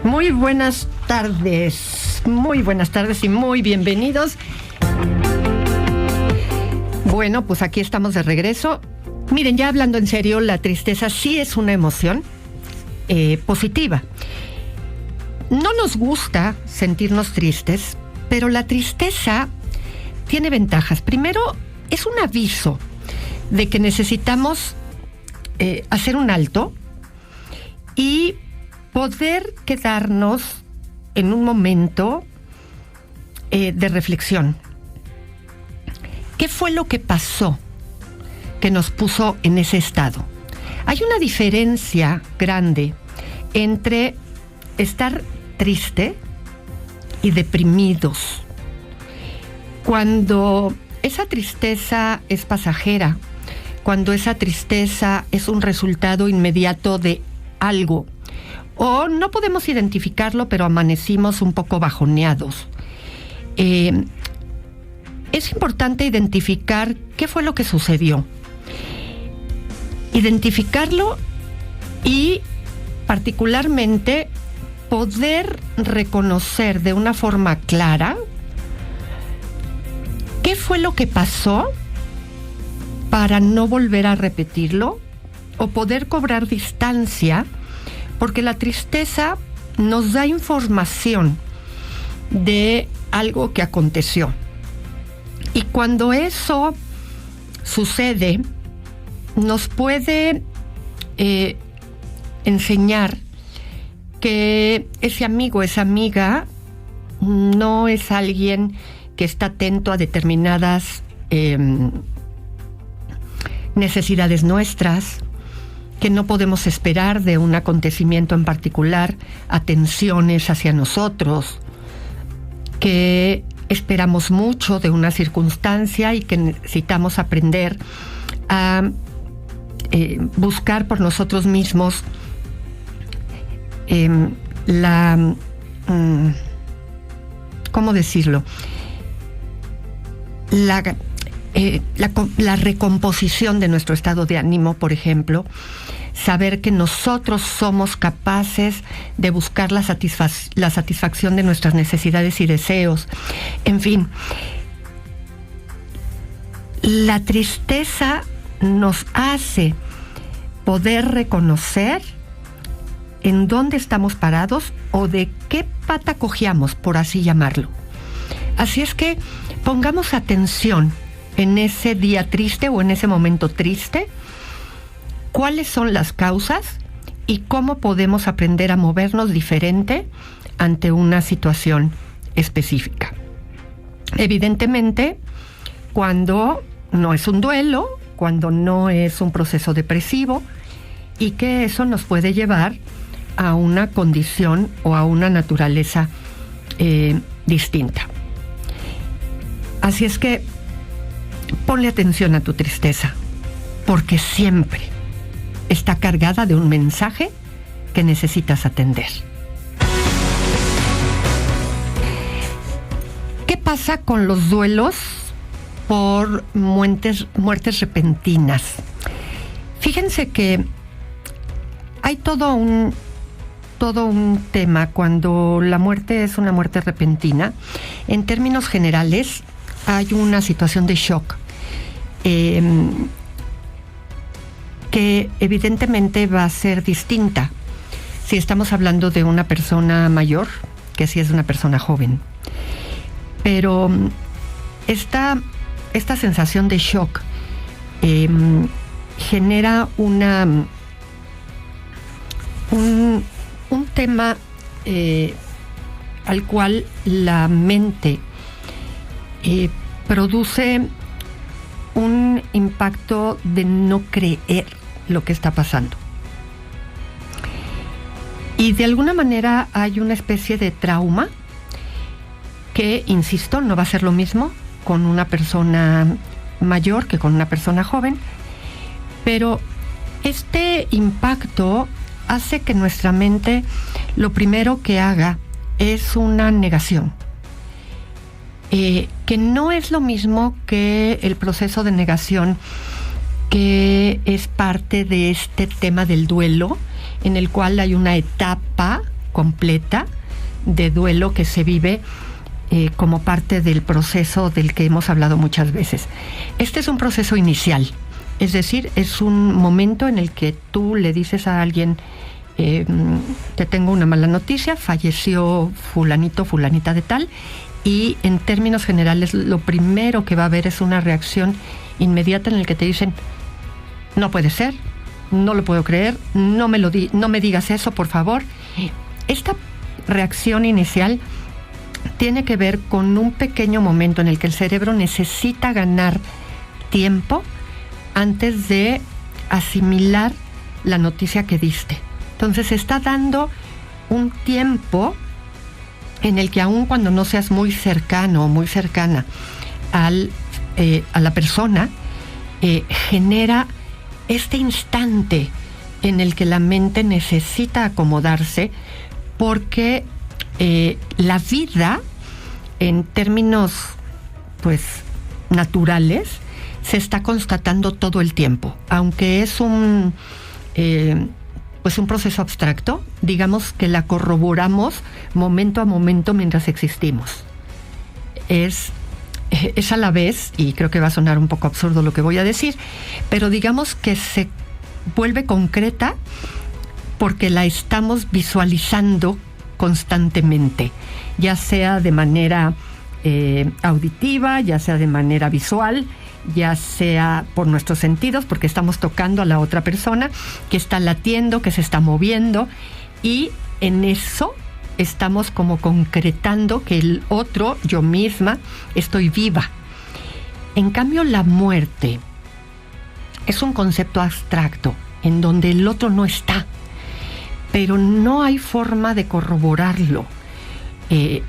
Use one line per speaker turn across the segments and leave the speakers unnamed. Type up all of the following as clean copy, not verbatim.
Muy buenas tardes y muy bienvenidos. Bueno, pues aquí estamos de regreso. Miren, ya hablando en serio, la tristeza sí es una emoción positiva. No nos gusta sentirnos tristes, pero la tristeza tiene ventajas. Primero, es un aviso de que necesitamos hacer un alto y poder quedarnos en un momento de reflexión. ¿Qué fue lo que pasó que nos puso en ese estado? Hay una diferencia grande entre estar triste y deprimidos. Cuando esa tristeza es pasajera, cuando esa tristeza es un resultado inmediato de algo, o no podemos identificarlo, pero amanecimos un poco bajoneados. Es importante identificar qué fue lo que sucedió. Identificarlo y particularmente poder reconocer de una forma clara qué fue lo que pasó para no volver a repetirlo o poder cobrar distancia, porque la tristeza nos da información de algo que aconteció. Y cuando eso sucede, nos puede enseñar que ese amigo, esa amiga, no es alguien que está atento a determinadas necesidades nuestras, que no podemos esperar de un acontecimiento en particular atenciones hacia nosotros, que esperamos mucho de una circunstancia y que necesitamos aprender a buscar por nosotros mismos ¿cómo decirlo? La recomposición de nuestro estado de ánimo, por ejemplo, saber que nosotros somos capaces de buscar la satisfacción de nuestras necesidades y deseos. En fin, la tristeza nos hace poder reconocer en dónde estamos parados o de qué pata cojeamos, por así llamarlo. Así es que pongamos atención en ese día triste o en ese momento triste, cuáles son las causas y cómo podemos aprender a movernos diferente ante una situación específica. Evidentemente, cuando no es un duelo, cuando no es un proceso depresivo, y que eso nos puede llevar a una condición o a una naturaleza distinta. Así es que ponle atención a tu tristeza, porque siempre está cargada de un mensaje que necesitas atender. ¿Qué pasa con los duelos por muertes repentinas? Fíjense que hay todo un tema cuando la muerte es una muerte repentina. En términos generales, hay una situación de shock que evidentemente va a ser distinta si estamos hablando de una persona mayor que si es una persona joven. Pero esta sensación de shock genera un tema al cual la mente produce un impacto de no creer lo que está pasando. Y de alguna manera hay una especie de trauma que, insisto, no va a ser lo mismo con una persona mayor que con una persona joven, pero este impacto hace que nuestra mente lo primero que haga es una negación. Que no es lo mismo que el proceso de negación que es parte de este tema del duelo, en el cual hay una etapa completa de duelo que se vive como parte del proceso del que hemos hablado muchas veces. Este es un proceso inicial, es decir, es un momento en el que tú le dices a alguien, te tengo una mala noticia, falleció fulanito, fulanita de tal, y en términos generales lo primero que va a haber es una reacción inmediata en el que te dicen, no puede ser, no lo puedo creer, no me digas eso, por favor. Esta reacción inicial tiene que ver con un pequeño momento en el que el cerebro necesita ganar tiempo antes de asimilar la noticia que diste. Entonces está dando un tiempo en el que aun cuando no seas muy cercano o muy cercana a la persona, genera este instante en el que la mente necesita acomodarse, porque la vida, en términos pues naturales, se está constatando todo el tiempo, aunque es un proceso abstracto, digamos que la corroboramos momento a momento mientras existimos. Es a la vez, y creo que va a sonar un poco absurdo lo que voy a decir, pero digamos que se vuelve concreta porque la estamos visualizando constantemente, ya sea de manera auditiva, ya sea de manera visual, ya sea por nuestros sentidos, porque estamos tocando a la otra persona que está latiendo, que se está moviendo, y en eso estamos como concretando que el otro, yo misma, estoy viva. En cambio, la muerte es un concepto abstracto en donde el otro no está, pero no hay forma de corroborarlo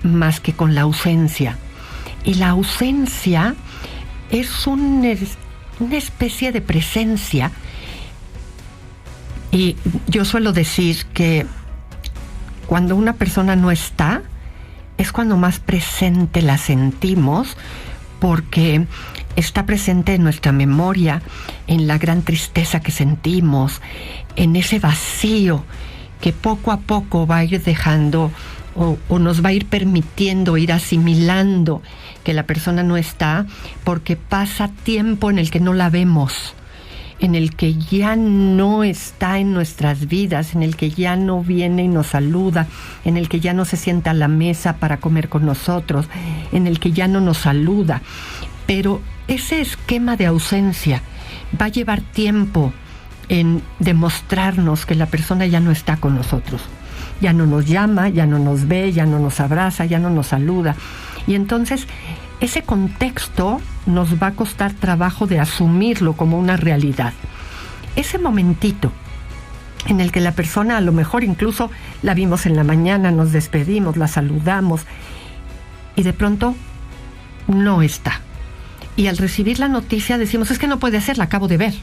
más que con la ausencia. Y la ausencia es una especie de presencia. Y yo suelo decir que cuando una persona no está, es cuando más presente la sentimos, porque está presente en nuestra memoria, en la gran tristeza que sentimos, en ese vacío que poco a poco va a ir dejando o nos va a ir permitiendo ir asimilando que la persona no está, porque pasa tiempo en el que no la vemos, en el que ya no está en nuestras vidas, en el que ya no viene y nos saluda, en el que ya no se sienta a la mesa para comer con nosotros, en el que ya no nos saluda. Pero ese esquema de ausencia va a llevar tiempo en demostrarnos que la persona ya no está con nosotros. Ya no nos llama, ya no nos ve, ya no nos abraza, ya no nos saluda. Y entonces ese contexto nos va a costar trabajo de asumirlo como una realidad. Ese momentito en el que la persona, a lo mejor incluso la vimos en la mañana, nos despedimos, la saludamos y de pronto no está. Y al recibir la noticia decimos, es que no puede ser, la acabo de ver.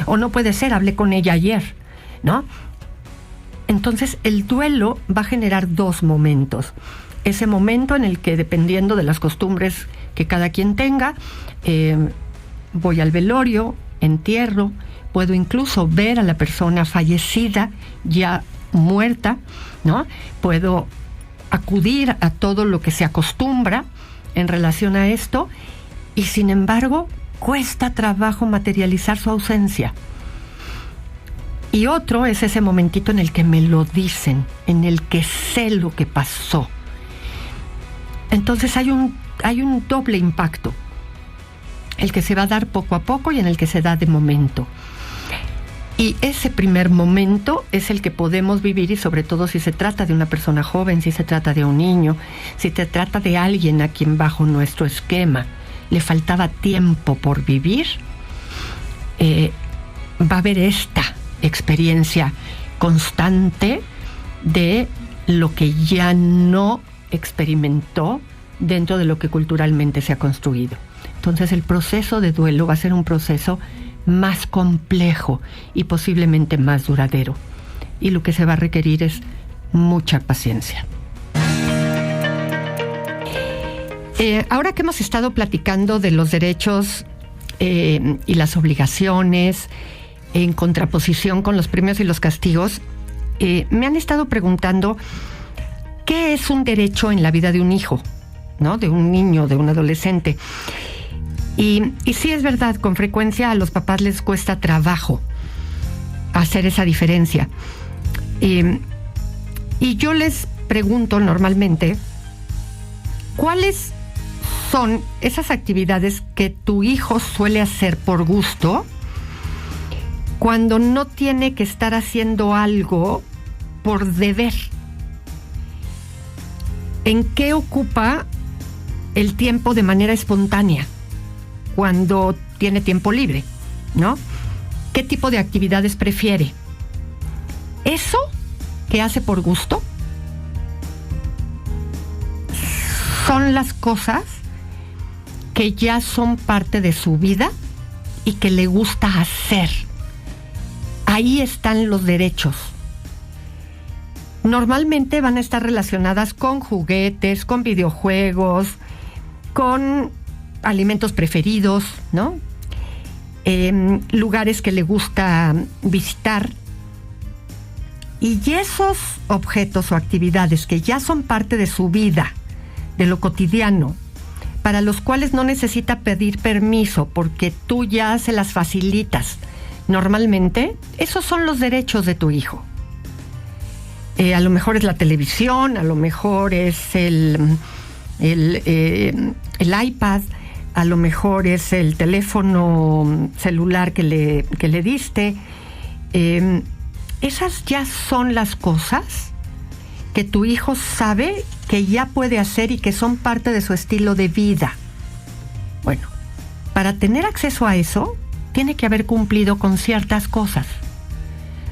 O no puede ser, hablé con ella ayer, ¿no? Entonces el duelo va a generar dos momentos. Ese momento en el que, dependiendo de las costumbres que cada quien tenga, voy al velorio, entierro, puedo incluso ver a la persona fallecida, ya muerta, ¿no? Puedo acudir a todo lo que se acostumbra en relación a esto, y sin embargo cuesta trabajo materializar su ausencia. Y otro es ese momentito en el que me lo dicen, en el que sé lo que pasó. Entonces hay un doble impacto, el que se va a dar poco a poco y en el que se da de momento. Y ese primer momento es el que podemos vivir, y sobre todo si se trata de una persona joven, si se trata de un niño, si se trata de alguien a quien bajo nuestro esquema le faltaba tiempo por vivir, va a haber esta experiencia constante de lo que ya no experimentó dentro de lo que culturalmente se ha construido. Entonces el proceso de duelo va a ser un proceso más complejo y posiblemente más duradero, y lo que se va a requerir es mucha paciencia. Ahora que hemos estado platicando de los derechos y las obligaciones en contraposición con los premios y los castigos, me han estado preguntando ¿qué es un derecho en la vida de un hijo, ¿no? De un niño, de un adolescente? Y sí es verdad, con frecuencia a los papás les cuesta trabajo hacer esa diferencia. Y yo les pregunto normalmente, ¿cuáles son esas actividades que tu hijo suele hacer por gusto cuando no tiene que estar haciendo algo por deber? ¿En qué ocupa el tiempo de manera espontánea cuando tiene tiempo libre, ¿no? ¿Qué tipo de actividades prefiere? ¿Eso que hace por gusto son las cosas que ya son parte de su vida y que le gusta hacer? Ahí están los derechos. Normalmente van a estar relacionadas con juguetes, con videojuegos, con alimentos preferidos, ¿no? Lugares que le gusta visitar. Y esos objetos o actividades que ya son parte de su vida, de lo cotidiano, para los cuales no necesita pedir permiso porque tú ya se las facilitas normalmente, esos son los derechos de tu hijo. A lo mejor es la televisión, a lo mejor es el iPad, a lo mejor es el teléfono celular que le diste. Esas ya son las cosas que tu hijo sabe que ya puede hacer y que son parte de su estilo de vida. Bueno, para tener acceso a eso, tiene que haber cumplido con ciertas cosas.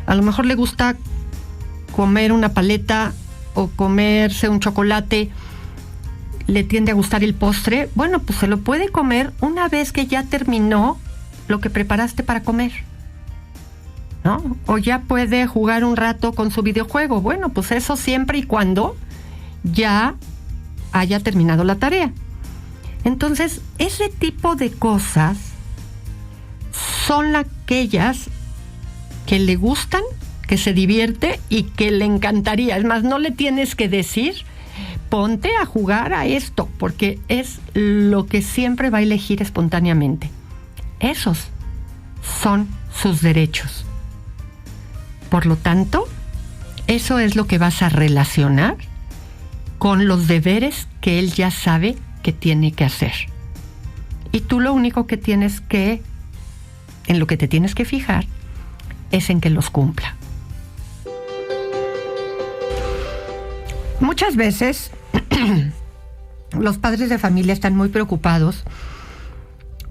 A lo mejor le gusta comer una paleta o comerse un chocolate, le tiende a gustar el postre. Bueno, pues se lo puede comer una vez que ya terminó lo que preparaste para comer, ¿no? O ya puede jugar un rato con su videojuego. Bueno, pues eso siempre y cuando ya haya terminado la tarea. Entonces, ese tipo de cosas son aquellas que le gustan, que se divierte y que le encantaría. Es más, no le tienes que decir, ponte a jugar a esto, porque es lo que siempre va a elegir espontáneamente. Esos son sus derechos. Por lo tanto, eso es lo que vas a relacionar con los deberes que él ya sabe que tiene que hacer. Y tú lo único que tienes que, en lo que te tienes que fijar, es en que los cumpla. Muchas veces los padres de familia están muy preocupados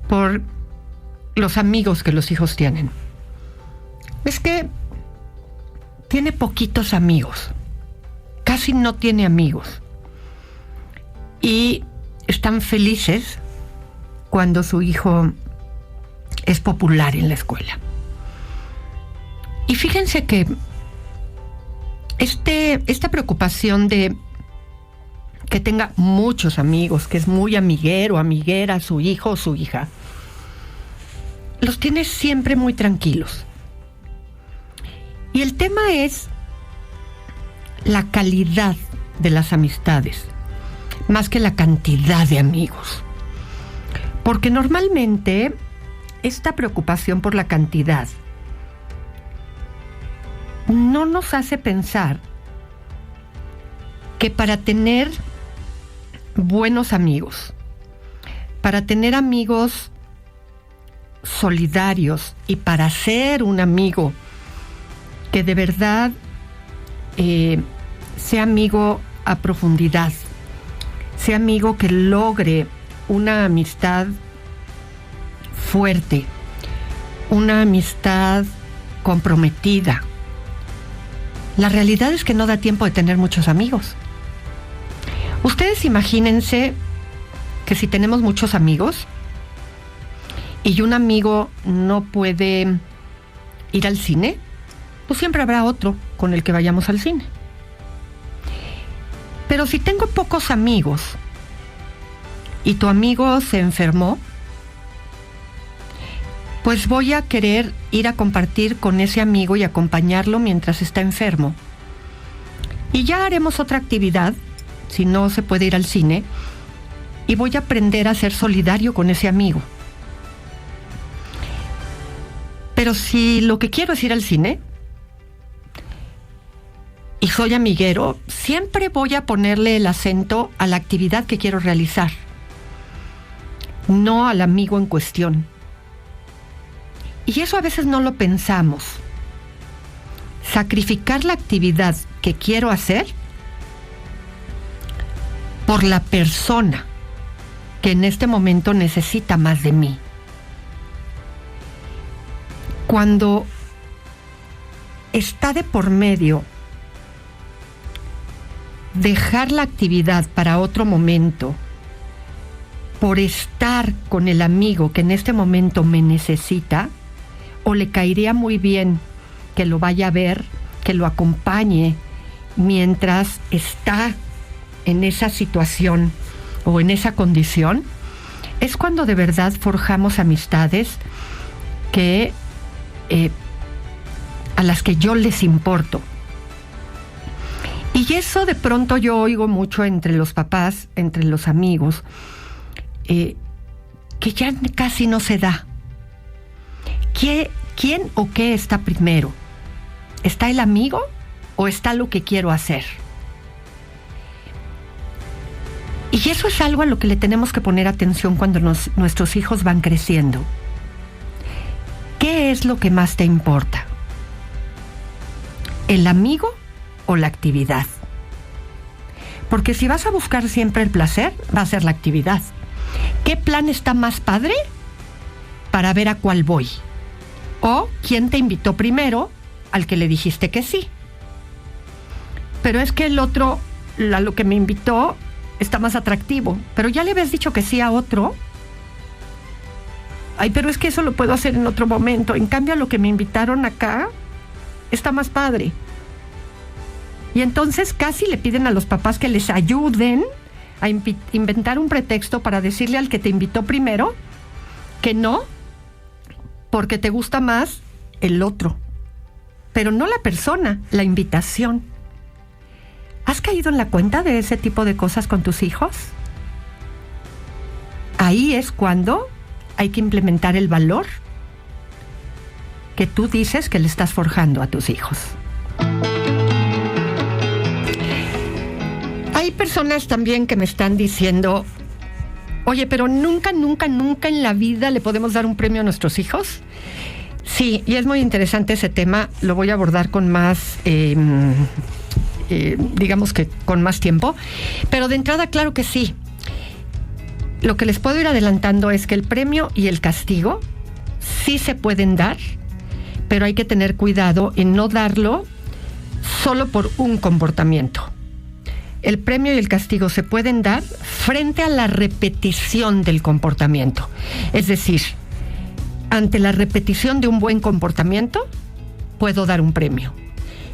por los amigos que los hijos tienen. Es que tiene poquitos amigos, casi no tiene amigos, y están felices cuando su hijo es popular en la escuela. Y fíjense que esta preocupación de que tenga muchos amigos, que es muy amiguero, amiguera, su hijo o su hija, los tiene siempre muy tranquilos. Y el tema es la calidad de las amistades, más que la cantidad de amigos. Porque normalmente esta preocupación por la cantidad no nos hace pensar que para tener buenos amigos, para tener amigos solidarios y para ser un amigo que de verdad sea amigo a profundidad, sea amigo que logre una amistad fuerte, una amistad comprometida. La realidad es que no da tiempo de tener muchos amigos. Ustedes imagínense que si tenemos muchos amigos y un amigo no puede ir al cine, pues siempre habrá otro con el que vayamos al cine. Pero si tengo pocos amigos y tu amigo se enfermó, pues voy a querer ir a compartir con ese amigo y acompañarlo mientras está enfermo. Y ya haremos otra actividad, si no se puede ir al cine, y voy a aprender a ser solidario con ese amigo. Pero si lo que quiero es ir al cine y soy amiguero, siempre voy a ponerle el acento a la actividad que quiero realizar, no al amigo en cuestión. Y eso a veces no lo pensamos. Sacrificar la actividad que quiero hacer por la persona que en este momento necesita más de mí. Cuando está de por medio dejar la actividad para otro momento por estar con el amigo que en este momento me necesita, o le caería muy bien que lo vaya a ver, que lo acompañe mientras está en esa situación o en esa condición, es cuando de verdad forjamos amistades que a las que yo les importo. Y eso de pronto yo oigo mucho entre los papás, entre los amigos, que ya casi no se da. ¿Quién o qué está primero? ¿Está el amigo o está lo que quiero hacer? Y eso es algo a lo que le tenemos que poner atención cuando nuestros hijos van creciendo. ¿Qué es lo que más te importa? ¿El amigo o la actividad? Porque si vas a buscar siempre el placer, va a ser la actividad. ¿Qué plan está más padre para ver a cuál voy? ¿O quién te invitó primero al que le dijiste que sí? Pero es que el otro, a lo que me invitó, está más atractivo. Pero ya le habías dicho que sí a otro. Ay, pero es que eso lo puedo hacer en otro momento. En cambio, a lo que me invitaron acá, está más padre. Y entonces casi le piden a los papás que les ayuden a inventar un pretexto para decirle al que te invitó primero que no, porque te gusta más el otro. Pero no la persona, la invitación. ¿Has caído en la cuenta de ese tipo de cosas con tus hijos? Ahí es cuando hay que implementar el valor que tú dices que le estás forjando a tus hijos. Hay personas también que me están diciendo, oye, pero nunca en la vida le podemos dar un premio a nuestros hijos. Sí, y es muy interesante ese tema, lo voy a abordar con más, digamos que con más tiempo, pero de entrada claro que sí. Lo que les puedo ir adelantando es que el premio y el castigo sí se pueden dar, pero hay que tener cuidado en no darlo solo por un comportamiento. El premio y el castigo se pueden dar frente a la repetición del comportamiento. Es decir, ante la repetición de un buen comportamiento, puedo dar un premio.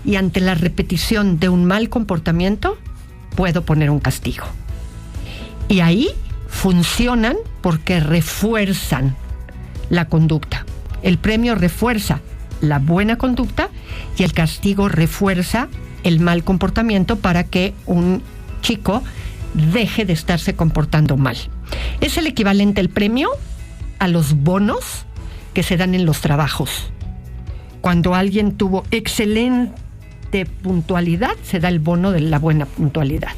Y ante la repetición de un mal comportamiento, puedo poner un castigo. Y ahí funcionan porque refuerzan la conducta. El premio refuerza la buena conducta y el castigo refuerza el mal comportamiento para que un chico deje de estarse comportando mal. Es el equivalente el premio a los bonos que se dan en los trabajos. Cuando alguien tuvo excelente puntualidad, se da el bono de la buena puntualidad.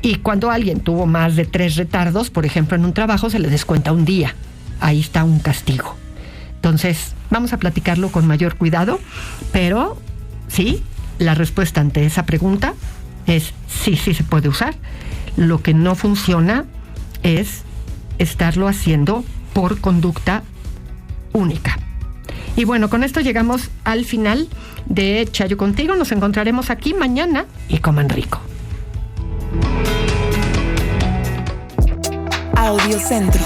Y cuando alguien tuvo más de 3 retardos, por ejemplo, en un trabajo, se le descuenta un día. Ahí está un castigo. Entonces, vamos a platicarlo con mayor cuidado, pero sí, la respuesta ante esa pregunta es sí se puede usar. Lo que no funciona es estarlo haciendo por conducta única. Y bueno, con esto llegamos al final de Chayo Contigo. Nos encontraremos aquí mañana y coman rico.
Audiocentro.